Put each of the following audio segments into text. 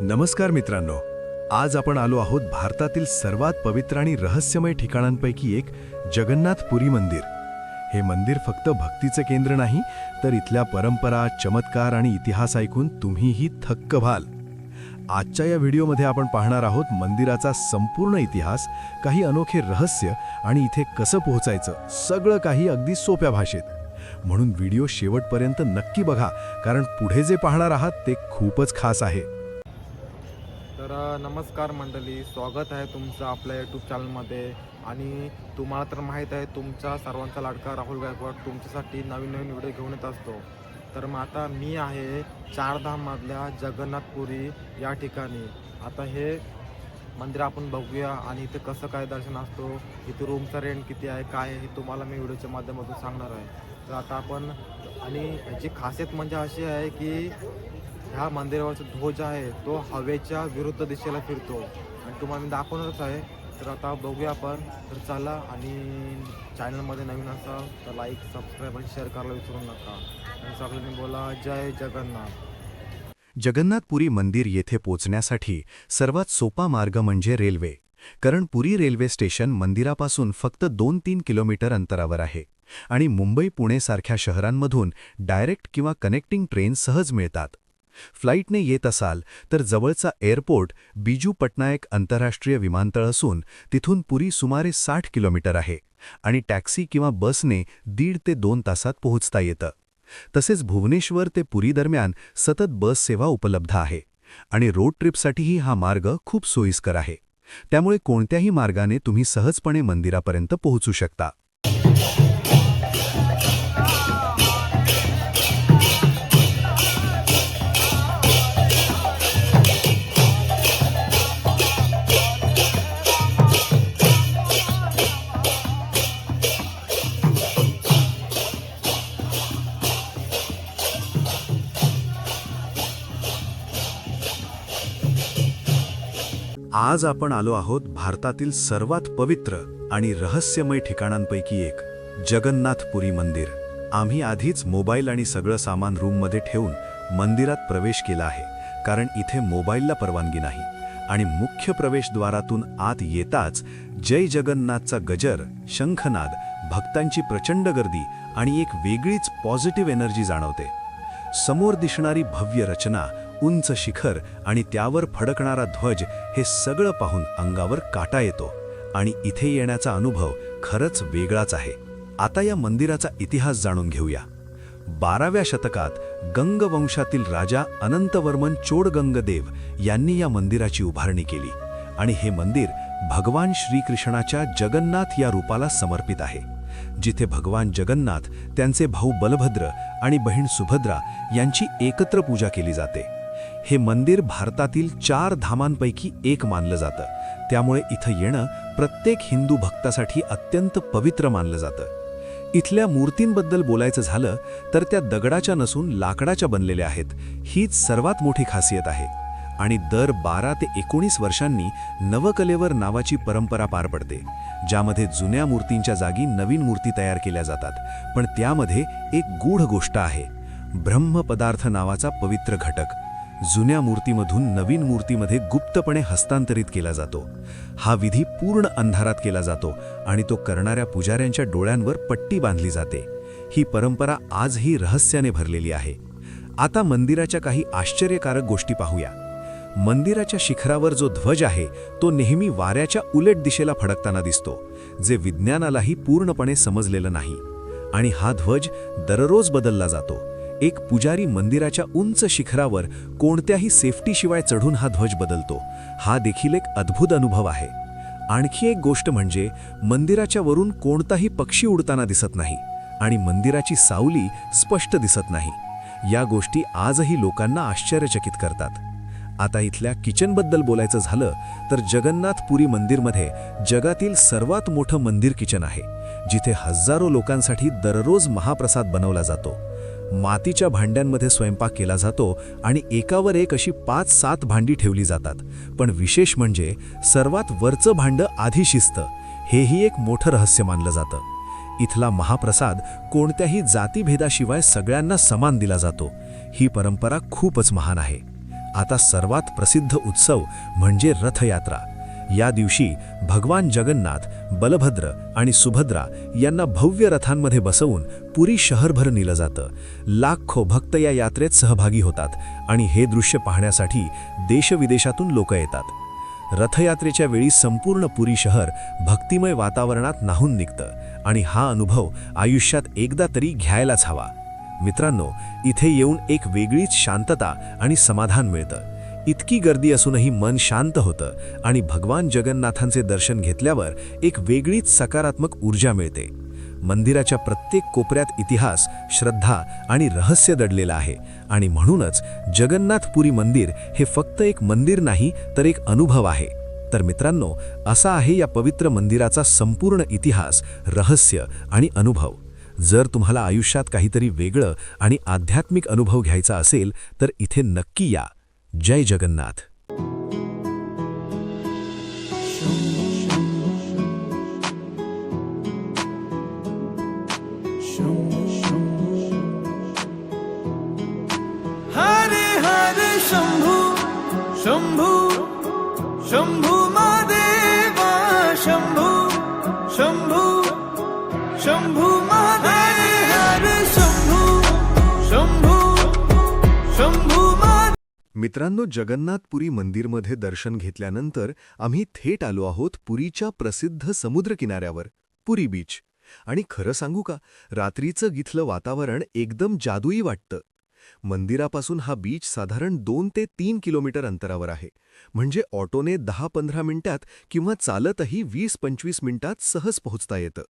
नमस्कार मित्रांनो, आज आपण आलो आहोत भारतातील सर्वात पवित्र आणि रहस्यमय ठिकाणांपैकी एक जगन्नाथपुरी मंदिर। हे मंदिर फक्त भक्तीचे केंद्र नाही, तर इथल्या परंपरा, चमत्कार आणि इतिहास ऐकून तुम्हीही थक्क व्हाल। आजच्या या व्हिडिओमध्ये आपण पाहणार आहोत मंदिराचा संपूर्ण इतिहास, काही अनोखे रहस्य आणि इथे कसं पोहोचायचं, सगळं काही अगदी सोप्या भाषेत। म्हणून व्हिडिओ शेवटपर्यंत नक्की बघा, कारण पुढे जे पाहणार आहात ते खूपच खास आहे। तर नमस्कार मंडळी, स्वागत आहे तुमचं आपल्या यूट्यूब चॅनलमध्ये। आणि तुम्हाला तर माहीत आहे, तुमचा सर्वांचा लाडका राहुल गायकवाड तुमच्यासाठी नवीन व्हिडिओ घेऊन येत असतो। तर मग आता मी आहे चारधाममधल्या जगन्नाथपुरी या ठिकाणी। आता हे मंदिर आपण बघूया आणि इथे कसं काय दर्शन असतो, इथे रूमचा रेंट किती आहे, काय आहे, हे तुम्हाला मी व्हिडिओच्या माध्यमातून सांगणार आहे। तर आता आपण, आणि याची खासियत म्हणजे अशी आहे की ह्या मंदिरावरचा ध्वज आहे तो हवेच्या विरुद्ध दिशेला फिरतो आणि तुम्हाला मी दाखवणारच आहे। तर आता बघूया आपण। तर चला, आणि चॅनलमध्ये नवीन असाल तर लाईक, सबस्क्राईब आणि शेअर करायला विसरू नका। आणि सगळ्यांनी बोला जय जगन्नाथ। जगन्नाथपुरी मंदिर येथे पोचण्यासाठी सर्वात सोपा मार्ग म्हणजे रेल्वे, कारण पुरी रेल्वे स्टेशन मंदिरापासून फक्त 2-3 किलोमीटर अंतरावर आहे आणि मुंबई, पुणे सारख्या शहरांमधून डायरेक्ट किंवा कनेक्टिंग ट्रेन सहज मिळतात। फ्लाईटने येत असाल तर जवळचा एअरपोर्ट बिजू पटनायक आंतरराष्ट्रीय विमानतळ असून तिथून पुरी सुमारे 60 किलोमीटर आहे आणि टॅक्सी किंवा बसने 1.5 ते 2 तासात पोहोचता येतं। तसेच भुवनेश्वर ते पुरी दरम्यान सतत बस सेवा उपलब्ध आहे आणि रोड ट्रिपसाठीही हा मार्ग खूप सोयीस्कर आहे। त्यामुळे कोणत्याही मार्गाने तुम्ही सहजपणे मंदिरापर्यंत पोहोचू शकता। आज आपण आलो आहोत भारतातील सर्वात पवित्र आणि रहस्यमय ठिकाणांपैकी एक, जगन्नाथपुरी मंदिर। आम्ही आधीच मोबाईल आणि सगळं सामान रूममध्ये ठेवून मंदिरात प्रवेश केला आहे, कारण इथे मोबाईलला परवानगी नाही आणि मुख्य प्रवेशद्वारातून आत येताच जय जगन्नाथचा गजर, शंखनाद, भक्तांची प्रचंड गर्दी आणि एक वेगळीच पॉझिटिव्ह एनर्जी जाणवते। समोर दिसणारी भव्य रचना, उंच शिखर आणि त्यावर फडकणारा ध्वज, हे सगळं पाहून अंगावर काटा येतो आणि इथे येण्याचा अनुभव खरंच वेगळाच आहे। आता या मंदिराचा इतिहास जाणून घेऊया। 12व्या शतकात गंग वंशातील राजा अनंतवर्मन चोडगंगदेव यांनी या मंदिराची उभारणी केली आणि हे मंदिर भगवान श्रीकृष्णाच्या जगन्नाथ या रूपाला समर्पित आहे, जिथे भगवान जगन्नाथ, त्यांचे भाऊ बलभद्र आणि बहीण सुभद्रा यांची एकत्र पूजा केली जाते। हे मंदिर भारतातील 4 धामांपैकी एक मानलं जातं, त्यामुळे इथं येणं प्रत्येक हिंदू भक्तासाठी अत्यंत पवित्र मानलं जातं। इथल्या मूर्तींबद्दल बोलायचं झालं तर त्या दगडाच्या नसून लाकडाच्या बनलेल्या आहेत, हीच सर्वात मोठी खासियत आहे। आणि दर 12 ते 19 वर्षांनी नवकलेवर नावाची परंपरा पार पडते, ज्यामध्ये जुन्या मूर्तींच्या जागी नवीन मूर्ती तयार केल्या जातात। पण त्यामध्ये एक गूढ गोष्ट आहे, ब्रह्मपदार्थ नावाचा पवित्र घटक जुन्या मूर्तीमधून नवीन मूर्तीमध्ये गुप्तपणे हस्तांतरित केला जातो। हा विधी पूर्ण अंधारात केला जातो आणि तो करणाऱ्या पुजाऱ्यांच्या डोळ्यांवर पट्टी बांधली जाते। ही परंपरा आजही रहस्याने भरलेली आहे। आता मंदिराच्या काही आश्चर्यकारक गोष्टी पाहूया। मंदिराच्या शिखरावर जो ध्वज आहे तो नेहमी वाऱ्याच्या उलट दिशेला फडकताना दिसतो, जे विज्ञानालाही पूर्णपणे समजलेलं नाही। आणि हा ध्वज दररोज बदलला जातो। एक पुजारी मंदिराच्या उंच शिखरावर कोणत्याही सेफ्टीशिवाय चढून हा ध्वज बदलतो। हा देखील एक अद्भुत अनुभव आहे। आणखी एक गोष्ट म्हणजे मंदिराच्या वरून कोणताही पक्षी उडताना दिसत नाही आणि मंदिराची सावली स्पष्ट दिसत नाही। या गोष्टी आजही लोकांना आश्चर्यचकित करतात। आता इथल्या किचनबद्दल बोलायचं झालं तर जगन्नाथपुरी मंदिरमध्ये जगातील सर्वात मोठं मंदिर किचन आहे, जिथे हजारो लोकांसाठी दररोज महाप्रसाद बनवला जातो। मातीच्या भांड्यांमध्ये स्वयंपाक केला जातो आणि एकावर एक अशी 5-7 भांडी ठेवली जातात। पण विशेष म्हणजे सर्वात वरचं भांडं आधी शिजतं, हेही एक मोठं रहस्य मानलं जातं। इथला महाप्रसाद कोणत्याही जातीभेदाशिवाय सगळ्यांना समान दिला जातो। ही परंपरा खूपच महान आहे। आता सर्वात प्रसिद्ध उत्सव म्हणजे रथयात्रा. या दिवशी भगवान जगन्नाथ, बलभद्र आणि सुभद्रा यांना भव्य रथांमध्ये बसवून पुरी शहरभर नेलं जातं. लाखो भक्त या यात्रेत सहभागी होतात आणि हे दृश्य पाहण्यासाठी देशविदेशातून लोक येतात. रथयात्रेच्या वेळी संपूर्ण पुरी शहर भक्तिमय वातावरणात न्हाऊन निघतं आणि हा अनुभव आयुष्यात एकदा तरी घ्यायलाच हवा. मित्रांनो, इथे येऊन एक वेगळीच शांतता आणि समाधान मिळतं. इतकी गर्दी असूनही मन शांत होतं आणि भगवान जगन्नाथांचे दर्शन घेतल्यावर एक वेगळीच सकारात्मक ऊर्जा मिळते. मंदिराच्या प्रत्येक कोपऱ्यात इतिहास, श्रद्धा आणि रहस्य दडलेलं आहे आणि म्हणूनच जगन्नाथपुरी मंदिर हे फक्त एक मंदिर नाही तर एक अनुभव आहे. तर मित्रांनो, असा आहे या पवित्र मंदिराचा संपूर्ण इतिहास, रहस्य आणि अनुभव. जर तुम्हाला आयुष्यात काहीतरी वेगळं आणि आध्यात्मिक अनुभव घ्यायचा असेल तर इथे नक्की या. जय जगन्नाथ. हरे हरे शंभू शंभू शंभू महादेवा शंभू शंभू शंभू महादेव हरे शंभू शंभू शंभू महादेव. मित्रांनो, जगन्नाथपुरी मंदिरमध्ये दर्शन घेतल्यानंतर आम्ही थेट आलो आहोत पुरीच्या प्रसिद्ध समुद्रकिनाऱ्यावर, पुरी बीच. आणि खरं सांगू का, रात्रीचं इथलं वातावरण एकदम जादुई वाटतं. मंदिरापासून हा बीच साधारण 2 ते 3 किलोमीटर अंतरावर आहे. म्हणजे ऑटोने 10-15 मिनिटात किंवा चालतही 20-25 मिनिटात सहज पोहोचता येतं.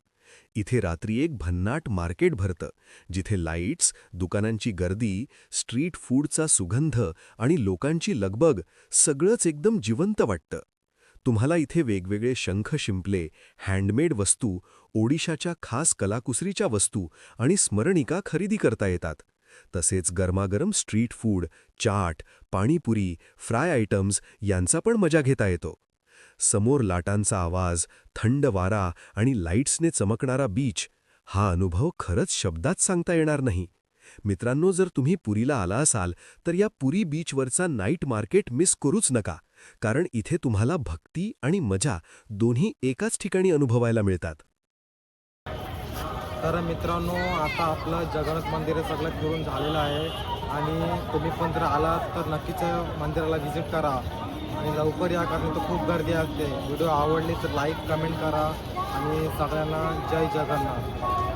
इथे रात्री एक भन्नाट मार्केट भरतं, जिथे लाईट्स, दुकानांची गर्दी, स्ट्रीट फूडचा सुगंध आणि लोकांची लगबग सगळंच एकदम जिवंत वाटतं. तुम्हाला इथे वेगवेगळे शंख शिंपले, हँडमेड वस्तू, ओडिशाच्या खास कलाकुसरीच्या वस्तू आणि स्मरणिका खरेदी करता येतात. तसेच गरमागरम street food, chaat, panipuri, fry items यांचा पण मजा घेता येतो. समोर लाटांचा आवाज, थंड वारा आणि लाईट्सने चमकणारा बीच, हा अनुभव खरंच शब्दात सांगता येणार नाही. मित्रांनो, जर तुम्ही पुरीला आला असाल तर या पुरी बीचवरचा नाईट मार्केट मिस करूच नका, कारण इथे तुम्हाला भक्ती आणि मजा दोन्ही एकाच ठिकाणी अनुभवायला मिळतात. तर मित्रांनो, आता आपलं जगन्नाथ मंदिर हे सगळं फिरून झालेलं आहे आणि तुम्ही पण जर आलात तर नक्कीच मंदिराला व्हिजिट करा आणि लवकर या, कारण इथं खूप गर्दी असते. व्हिडिओ आवडली तर लाईक, कमेंट करा आणि सगळ्यांना जय जगन्नाथ.